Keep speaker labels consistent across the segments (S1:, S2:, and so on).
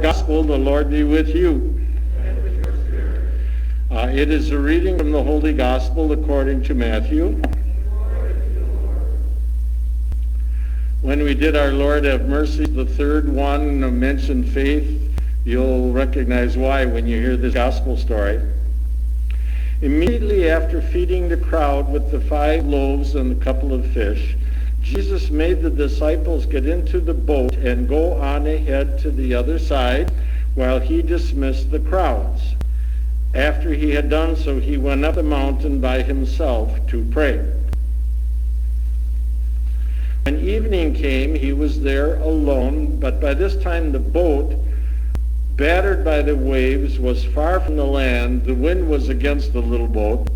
S1: gospel. The Lord be with you.
S2: And with your spirit.
S1: It is a reading from the Holy Gospel according to Matthew.
S2: Glory to you, Lord.
S1: When we did our Lord have mercy, the third one mentioned faith, you'll recognize why when you hear this gospel story. Immediately after feeding the crowd with the 5 loaves and a couple of fish, Jesus made the disciples get into the boat and go on ahead to the other side while he dismissed the crowds. After he had done so, he went up the mountain by himself to pray. When evening came, he was there alone, but by this time the boat, battered by the waves, was far from the land. The wind was against the little boat.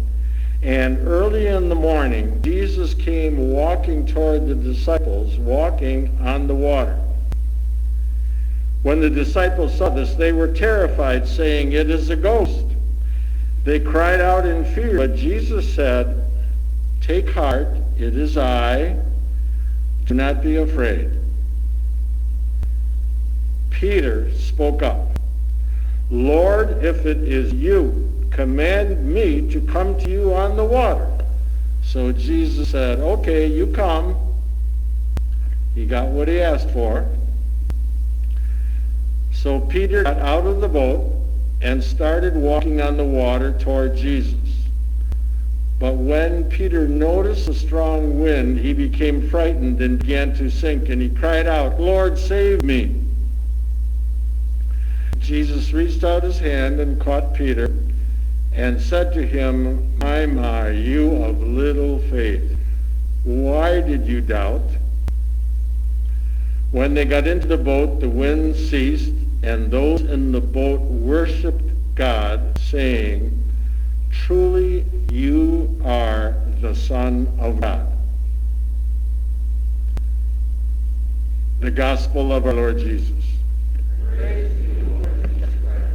S1: And early in the morning, Jesus came walking toward the disciples, walking on the water. When the disciples saw this, they were terrified, saying, "It is a ghost." They cried out in fear, but Jesus said, "Take heart, it is I. Do not be afraid." Peter spoke up, "Lord, if it is you, command me to come to you on the water." So Jesus said, "Okay, you come." He got what he asked for. So Peter got out of the boat and started walking on the water toward Jesus. But when Peter noticed the strong wind, he became frightened and began to sink, and he cried out, "Lord, save me." Jesus reached out his hand and caught Peter and said to him, my, you of little faith, why did you doubt?" When they got into the boat, the wind ceased, and those in the boat worshipped God, saying, "Truly you are the Son of God." The Gospel of our Lord Jesus.
S2: Praise to you, Lord Jesus Christ.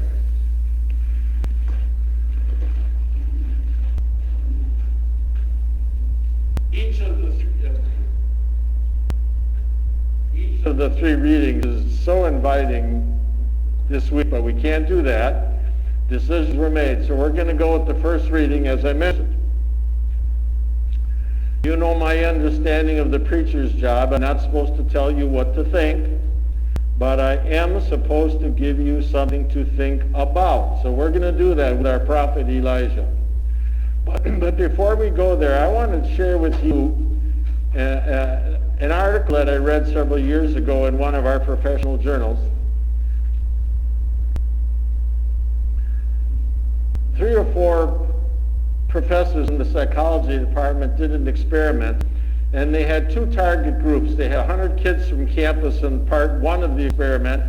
S1: Each of the three readings is so inviting this week, but we can't do that. Decisions were made, so we're going to go with the first reading, as I mentioned. You know my understanding of the preacher's job. I'm not supposed to tell you what to think, but I am supposed to give you something to think about. So we're going to do that with our prophet Elijah. But before we go there, I want to share with you an article that I read several years ago in one of our professional journals. 3 or 4 professors in the psychology department did an experiment, and they had 2 target groups. They had 100 kids from campus in part 1 of the experiment,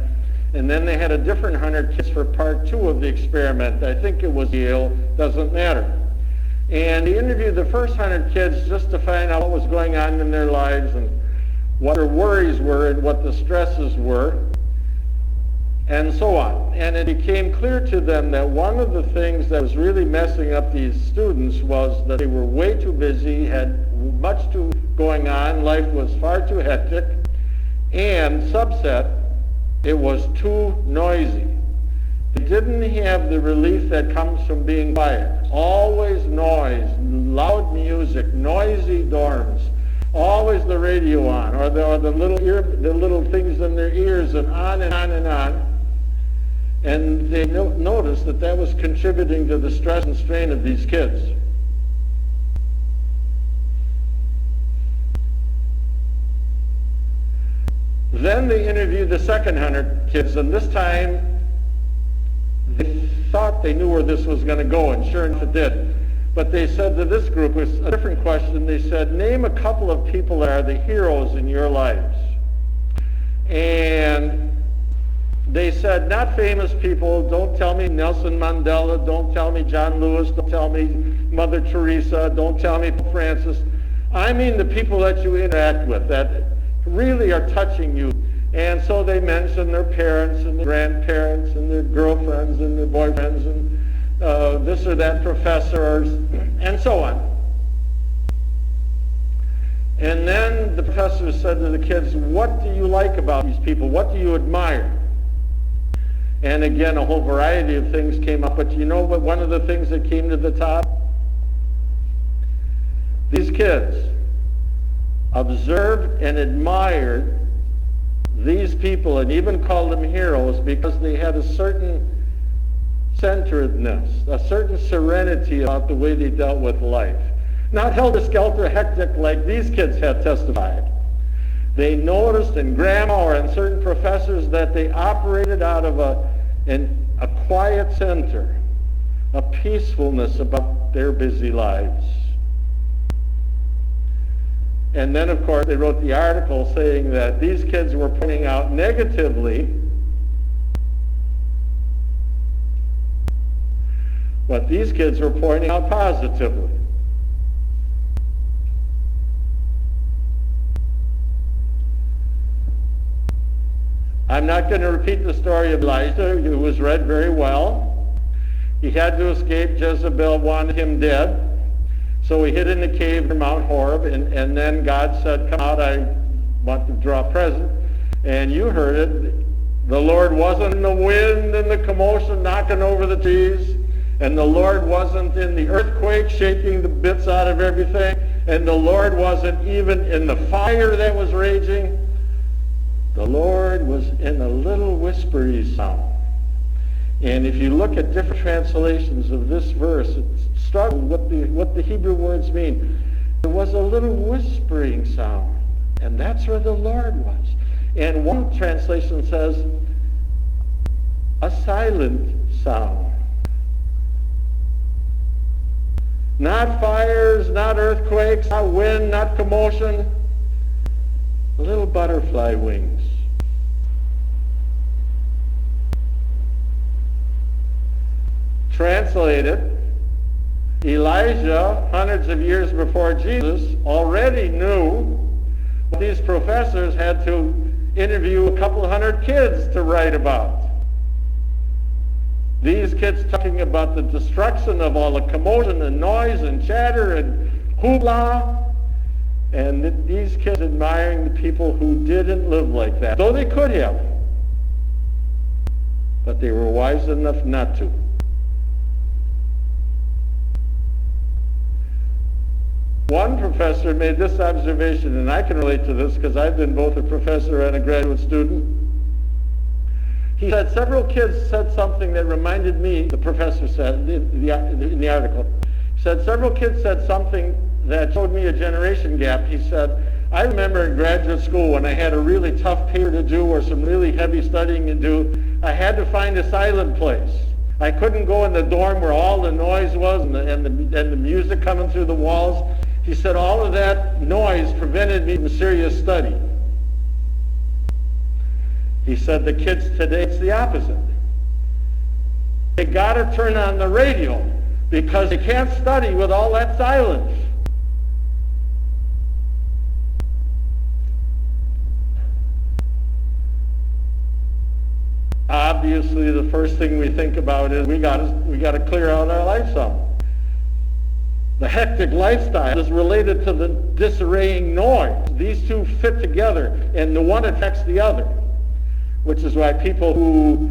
S1: and then they had a different 100 kids for part 2 of the experiment. I think it was Yale, doesn't matter. And he interviewed the first 100 kids just to find out what was going on in their lives and what their worries were and what the stresses were, and so on. And it became clear to them that one of the things that was really messing up these students was that they were way too busy, had much too going on, life was far too hectic, and subset, it was too noisy. They didn't have the relief that comes from being quiet. Always noise, loud music, noisy dorms, always the radio on, or the little things in their ears, and on and on and on. And they noticed that that was contributing to the stress and strain of these kids. Then they interviewed the second 100 kids, and this time they thought they knew where this was going to go, and sure enough it did. But they said to this group, it was a different question. They said, name a couple of people that are the heroes in your lives. And they said, not famous people. Don't tell me Nelson Mandela. Don't tell me John Lewis. Don't tell me Mother Teresa. Don't tell me Pope Francis. I mean the people that you interact with that really are touching you. And so they mentioned their parents and their grandparents and their girlfriends and their boyfriends and this or that professors and so on. And then the professor said to the kids, what do you like about these people? What do you admire? And again, a whole variety of things came up. But you know what? One of the things that came to the top? These kids observed and admired these people and even called them heroes because they had a certain centeredness, a certain serenity about the way they dealt with life. Not helter-skelter hectic like these kids had testified. They noticed in grandma or in certain professors that they operated out of a quiet center, a peacefulness about their busy lives. And then, of course, they wrote the article saying that these kids were pointing out negatively what these kids were pointing out positively. I'm not going to repeat the story of Elijah. It was read very well. He had to escape. Jezebel wanted him dead. So he hid in the cave near Mount Horeb, and then God said, come out, I want to draw a present. And you heard it. The Lord wasn't in the wind and the commotion knocking over the trees, and the Lord wasn't in the earthquake shaking the bits out of everything, and the Lord wasn't even in the fire that was raging. The Lord was in a little whispery sound. And if you look at different translations of this verse, it struggles what the Hebrew words mean. There was a little whispering sound, and that's where the Lord was. And one translation says, a silent sound. Not fires, not earthquakes, not wind, not commotion. Little butterfly wings. Translated, Elijah, hundreds of years before Jesus, already knew these professors had to interview a couple hundred kids to write about. These kids talking about the destruction of all the commotion and noise and chatter and hoopla, and these kids admiring the people who didn't live like that, though they could have, but they were wise enough not to. One professor made this observation, and I can relate to this because I've been both a professor and a graduate student. He said several kids said something that reminded me, the professor said in the article, he said several kids said something that showed me a generation gap. He said, I remember in graduate school when I had a really tough paper to do or some really heavy studying to do, I had to find a silent place. I couldn't go in the dorm where all the noise was and the music coming through the walls. He said all of that noise prevented me from serious study. He said the kids today, it's the opposite. They got to turn on the radio because they can't study with all that silence. Obviously, the first thing we think about is we got to clear out our life some. The hectic lifestyle is related to the disarraying noise. These two fit together, and the one affects the other, which is why people who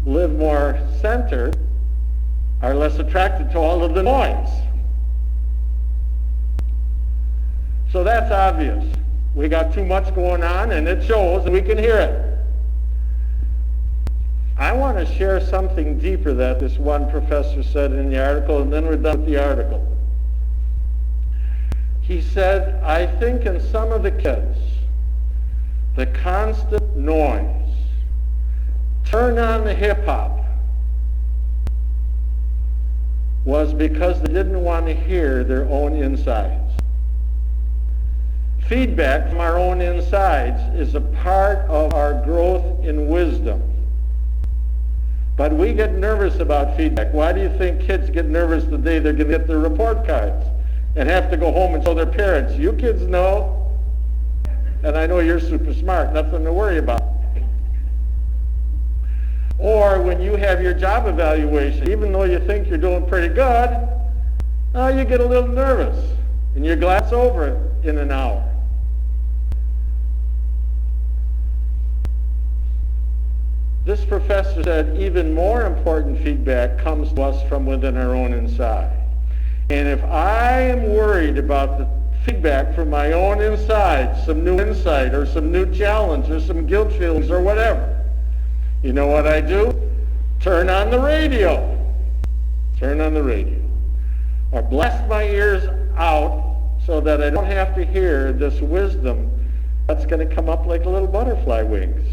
S1: live more centered are less attracted to all of the noise. So that's obvious. We got too much going on, and it shows, and we can hear it. I want to share something deeper that this one professor said in the article, and then we're done with the article. He said, I think in some of the kids, the constant noise, turn on the hip-hop, was because they didn't want to hear their own insides. Feedback from our own insides is a part of our growth in wisdom. But we get nervous about feedback. Why do you think kids get nervous the day they're going to get their report cards and have to go home and show their parents? You kids know, and I know you're super smart, nothing to worry about. Or when you have your job evaluation, even though you think you're doing pretty good, you get a little nervous, and you glance over it in an hour. This professor said even more important feedback comes to us from within our own inside. And if I am worried about the feedback from my own inside, some new insight or some new challenge or some guilt feelings or whatever, you know what I do? Turn on the radio. Turn on the radio. Or blast my ears out so that I don't have to hear this wisdom that's going to come up like little butterfly wings.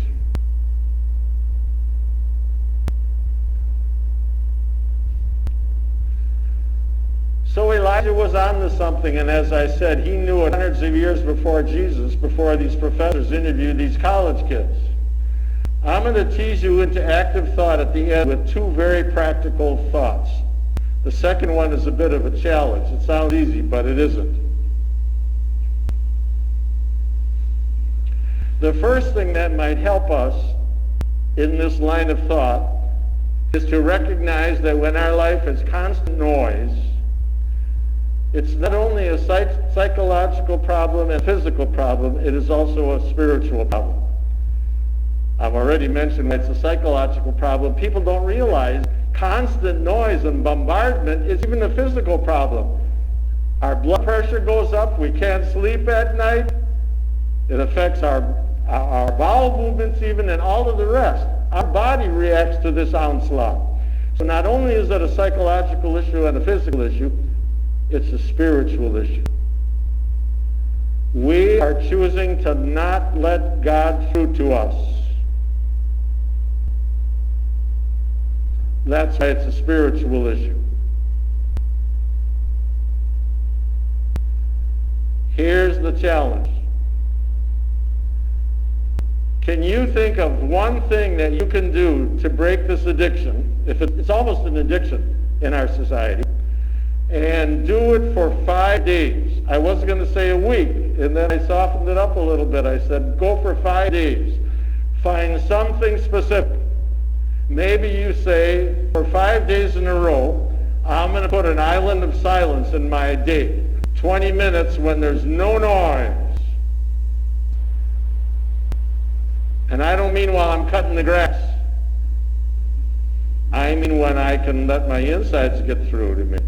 S1: So Elijah was on to something, and as I said, he knew it hundreds of years before Jesus, before these professors interviewed these college kids. I'm going to tease you into active thought at the end with two very practical thoughts. The second one is a bit of a challenge. It sounds easy, but it isn't. The first thing that might help us in this line of thought is to recognize that when our life is constant noise, it's not only a psychological problem and physical problem, it is also a spiritual problem. I've already mentioned it's a psychological problem. People don't realize constant noise and bombardment is even a physical problem. Our blood pressure goes up, we can't sleep at night, it affects our bowel movements even, and all of the rest. Our body reacts to this onslaught. So not only is it a psychological issue and a physical issue, it's a spiritual issue. We are choosing to not let God through to us. That's why it's a spiritual issue. Here's the challenge. Can you think of one thing that you can do to break this addiction? If it's almost an addiction in our society. And do it for 5 days. I was going to say a week, and then I softened it up a little bit. I said, go for 5 days. Find something specific. Maybe you say, for 5 days in a row, I'm going to put an island of silence in my day. 20 minutes when there's no noise. And I don't mean while I'm cutting the grass. I mean when I can let my insides get through to me.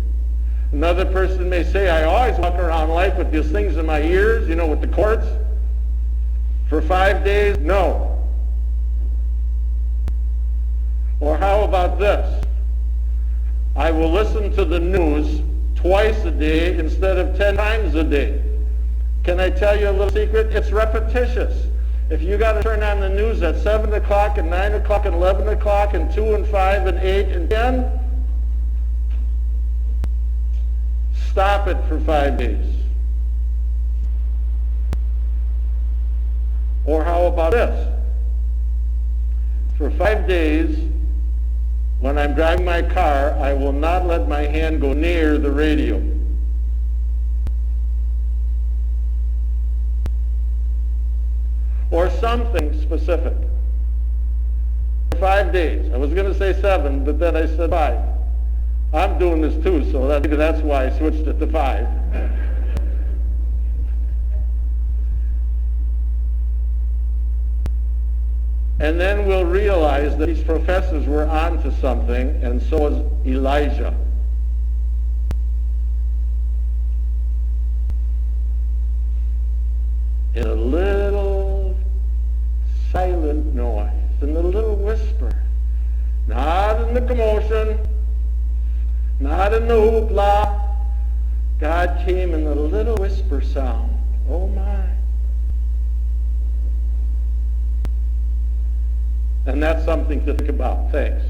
S1: Another person may say, I always walk around life with these things in my ears, you know, with the cords. For 5 days, no. Or how about this? I will listen to the news twice a day instead of 10 times a day. Can I tell you a little secret? It's repetitious. If you got to turn on the news at 7 o'clock and 9 o'clock and 11 o'clock and 2 and 5 and 8 and 10, stop it for 5 days. Or how about this? For 5 days, when I'm driving my car, I will not let my hand go near the radio. Or something specific. For 5 days. I was going to say 7, but then I said 5. I'm doing this too, so that's why I switched it to 5. And then we'll realize that these professors were onto something, and so was Elijah. In a little silent noise, in a little whisper, not in the commotion, not in the hoopla. God came in a little whisper sound. Oh my. And that's something to think about. Thanks.